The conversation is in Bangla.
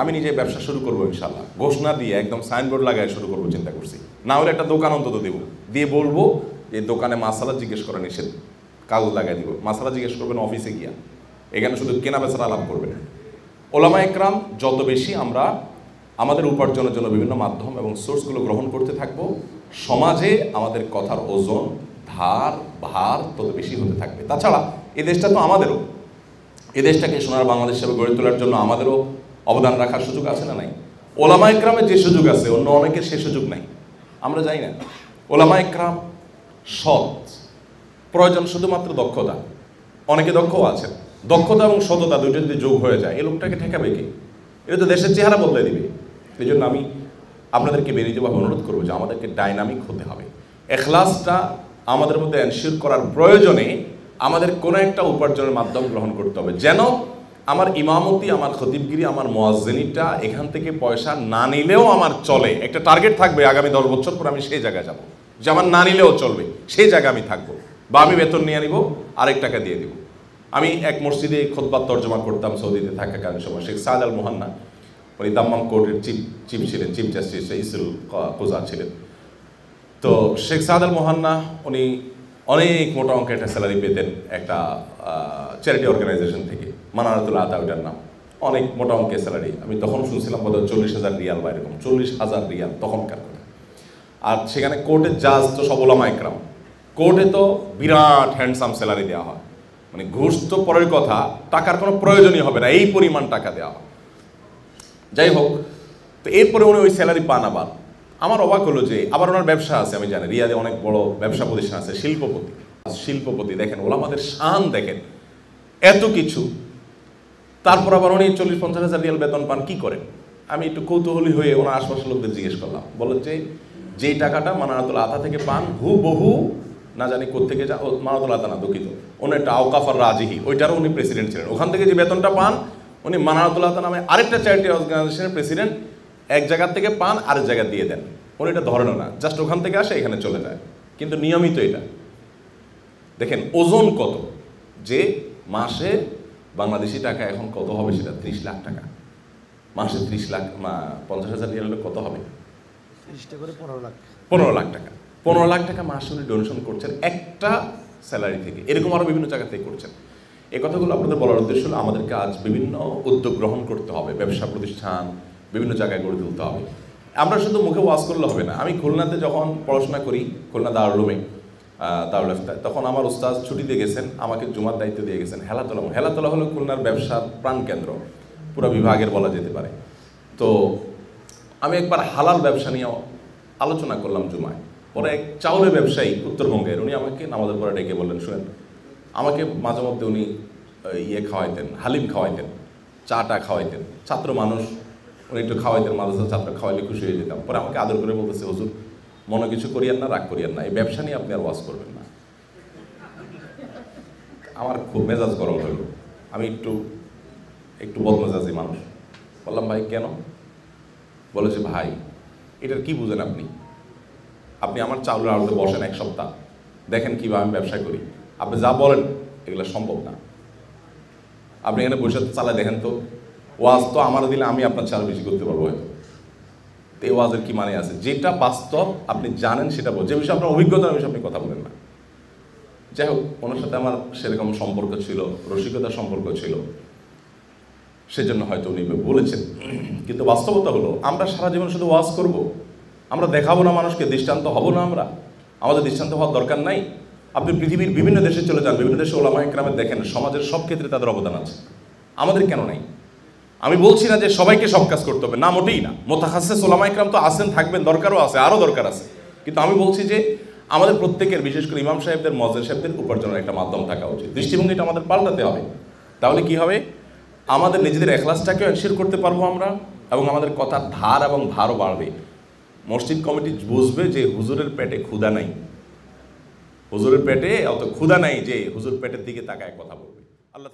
আমি নিজে ব্যবসা শুরু করবো ইনশাল্লাহ, ঘোষণা দিয়ে একদম সাইনবোর্ড লাগায় শুরু করবো চিন্তা করছি। না হলে একটা দোকান অন্তত দেবো, দিয়ে বলবো যে দোকানে মাসালা জিজ্ঞেস করা নিষেধ, কাগজ লাগাই দিব, মাসালা জিজ্ঞেস করবেন অফিসে গিয়া, এখানে শুধু কেনা বেচার আলাপ করবেন। ওলামা একরাম যত বেশি আমরা আমাদের উপার্জনের জন্য বিভিন্ন মাধ্যম এবং সোর্সগুলো গ্রহণ করতে থাকবো, সমাজে আমাদের কথার ওজন ধার ভার তত বেশি হতে থাকবে। তাছাড়া এই দেশটা তো আমাদেরও, এই দেশটাকে সোনার বাংলাদেশ হিসেবে গড়ে তোলার জন্য আমাদেরও অবদান রাখার সুযোগ আছে না নাই? ওলামা একরামের যে সুযোগ আছে অন্য অনেকের সে সুযোগ নাই, আমরা জানি না। ওলামা একরাম সৎ, প্রয়োজন শুধুমাত্র দক্ষতা, অনেকে দক্ষও আছেন, দক্ষতা এবং সততা দুটো যদি যোগ হয়ে যায় এই লোকটাকে ঠেকাবে কি? এটা তো দেশের চেহারা বদলে দিবে। এই জন্য আমি আপনাদেরকে বিনীতভাবে অনুরোধ করবো যে আমাদেরকে ডাইনামিক হতে হবে। এখলাসটা আমাদের মধ্যে এনশিওর করার প্রয়োজনে আমাদের কোনো একটা উপার্জনের মাধ্যম গ্রহণ করতে হবে, যেন আমার ইমামতি, আমার খতিবগিরি, আমার মুয়াজ্জিনিটা এখান থেকে পয়সা না নিলেও আমার চলে। একটা টার্গেট থাকবে আগামী 10 বছর পর আমি সেই জায়গায় যাব, যে আমার না নিলেও চলবে, সেই জায়গায় আমি থাকবো, বা আমি বেতন নিয়ে নিব, আরেক টাকা দিয়ে দিব। আমি এক মসজিদে খুতবা তর্জমা করতাম সৌদিতে থাকাকালীন সময়। শেখ সাদ আল মুহান্না, উনি দাম্মাম কোর্টের চিফ ছিলেন, চিফ জাস্টিস ইসুল কোজা ছিলেন। তো শেখ সাদ আল মুহান্না উনি অনেক মোটা অঙ্কের একটা স্যালারি পেতেন একটা চ্যারিটি অর্গানাইজেশন থেকে, মানারাতুল আতা ওইটার নাম। অনেক মোটা অঙ্কের স্যালারি, আমি তখন শুনছিলাম বোধহয় 40,000 রিয়াল বা এরকম, 40,000 রিয়াল তখনকার কথা। আর সেখানে কোর্টের জাজ তো সব ওলামা একরাম, কোর্টে তো বিরাট হ্যান্ডসাম স্যালারি দেওয়া হয়, মানে ঘুষ তো পরের কথা, টাকার কোনো প্রয়োজনই হবে না, এই পরিমাণ টাকা দেওয়া হয়। যাই হোক, তো এরপরে উনি ওই স্যালারি পান। আবার আমার অবাক হলো যে আবার ওনার ব্যবসা আছে, আমি জানি রিয়াদে অনেক বড় ব্যবসা প্রতিষ্ঠান আছে, শিল্পপতি দেখেন, ওলামাদের শান দেখেন, এত কিছু। তারপর আবার উনি 40-50,000 রিয়াল বেতন পান, কি করেন? আমি একটু কৌতূহলী হয়ে ওনার আশপাশের লোকদের জিজ্ঞেস করলাম, বলেন যে যেই টাকাটা মানারাতুল আতা থেকে পান হুবহু না জানি কোত্থেকে যা, মানারাতুল আতা না, দুঃখিত, উনি একটা আওকাফার রাজিহি, ওইটারও উনি প্রেসিডেন্ট ছিলেন। ওখান থেকে যে বেতনটা পান উনি মানারাতুল আতা নামে আরেকটা চ্যারিটি অর্গানাইজেশনের প্রেসিডেন্ট, এক জায়গার থেকে পান আরেক জায়গায় দিয়ে দেন। উনি এটা ধরেন না, জাস্ট ওখান থেকে আসে এখানে চলে যায়, কিন্তু নিয়মিত এটা। দেখেন ওজন কত, যে মাসে বাংলাদেশি টাকা এখন কত হবে সেটা 30 লাখ টাকা, মাসে 30 লাখ, 50,000 রিয়াল কত হবে? 15 লাখ টাকা। 15 লাখ টাকা মাসে উনি ডোনেশন করছেন একটা স্যালারি থেকে, এরকম আরও বিভিন্ন জায়গা থেকে করছেন। এই কথাগুলো আপনাদের বলার উদ্দেশ্য হলো আমাদেরকে আজ বিভিন্ন উদ্যোগ গ্রহণ করতে হবে, ব্যবসা প্রতিষ্ঠান বিভিন্ন জায়গায় গড়ে তুলতে হবে। আমরা শুধু মুখে ওয়াজ করলে হবে না। আমি খুলনাতে যখন পড়াশোনা করি, খুলনা দারুল উলুমে, দারুল ইফতায়, তখন আমার উস্তাদ ছুটিতে গেছেন, আমাকে জুমার দায়িত্ব দিয়ে গেছেন হেলাতলা। হেলাতলা হলো খুলনার ব্যবসার প্রাণকেন্দ্র, পুরো বিভাগের বলা যেতে পারে। তো আমি একবার হালাল ব্যবসা নিয়ে আলোচনা করলাম জুমায়। পরে এক চাউলের ব্যবসায়ী উত্তরবঙ্গের, উনি আমাকে নামাজের পরে ডেকে বললেন, শুনেন, আমাকে মাঝে মধ্যে উনি খাওয়াইতেন, হালিম খাওয়াইতেন, চাটা খাওয়াইতেন, ছাত্র মানুষ, উনি একটু খাওয়াইতেন, মাদ্রাসার ছাত্র খাওয়াইলে খুশি হয়ে যেতাম। পরে আমাকে আদর করে বলতেছে, হুজুর মনে কিছু করিয়েন না, রাগ করিয়েন না, এই ব্যবসা নিয়ে আপনি আর ওয়াজ করবেন না। আমার খুব মেজাজ গরম হলো, আমি একটু বদমেজাজি মানুষ, বললাম ভাই কেন? বলেছে ভাই এটার কি বুঝেন আপনি? আপনি আমার চাউলের আড়তে বসেন এক সপ্তাহ, দেখেন কীভাবে আমি ব্যবসা করি, আপনি যা বলেন এগুলো সম্ভব না। আপনি এখানে বসে চালায় দেখেন তো, ওয়াজ তো আমার দিলে আমি আপনার চাল বেশি করতে পারবো হয়তো। তো এই ওয়াজের কি মানে আছে? যেটা বাস্তব আপনি জানেন সেটা বল, যে বিষয়ে আপনার অভিজ্ঞতা বিষয়ে আপনি কথা বলেন না। যাই হোক, ওনার সাথে আমার সেরকম সম্পর্ক ছিল, রসিকতার সম্পর্ক ছিল, সেজন্য হয়তো উনি বলেছেন। কিন্তু বাস্তবতা হলো আমরা সারা জীবন শুধু ওয়াজ করব, আমরা দেখাবো না মানুষকে, দৃষ্টান্ত হব না আমরা? আমাদের দৃষ্টান্ত হওয়ার দরকার নাই? আপনি পৃথিবীর বিভিন্ন দেশে চলে যান, বিভিন্ন দেশে ওলামা একরামের দেখেন, সমাজের সব ক্ষেত্রে তাদের অবদান আছে, আমাদের কেন নাই? আমি বলছি না যে সবাইকে সব কাজ করতে হবে, না, মোটেই না। মুতাখাসসিস ওলামা একরাম তো আছেন, থাকবেন, দরকারও আছে, আরও দরকার আছে। কিন্তু আমি বলছি যে আমাদের প্রত্যেকের, বিশেষ করে ইমাম সাহেবদের, মুয়াজ্জিন সাহেবদের উপার্জনের একটা মাধ্যম থাকা উচিত। দৃষ্টিভঙ্গিটা আমাদের পাল্টাতে হবে। তাহলে কি হবে? আমাদের নিজেদের এখলাসটাকে এনশিওর করতে পারবো আমরা, এবং আমাদের কথার ধার এবং ভারও বাড়বে। মসজিদ কমিটি বুঝবে যে হুজুরের পেটে ক্ষুধা নাই, হুজুরের পেটে অত ক্ষুধা নাই যে হুজুর পেটের দিকে তাকায় কথা বলবে। আল্লাহ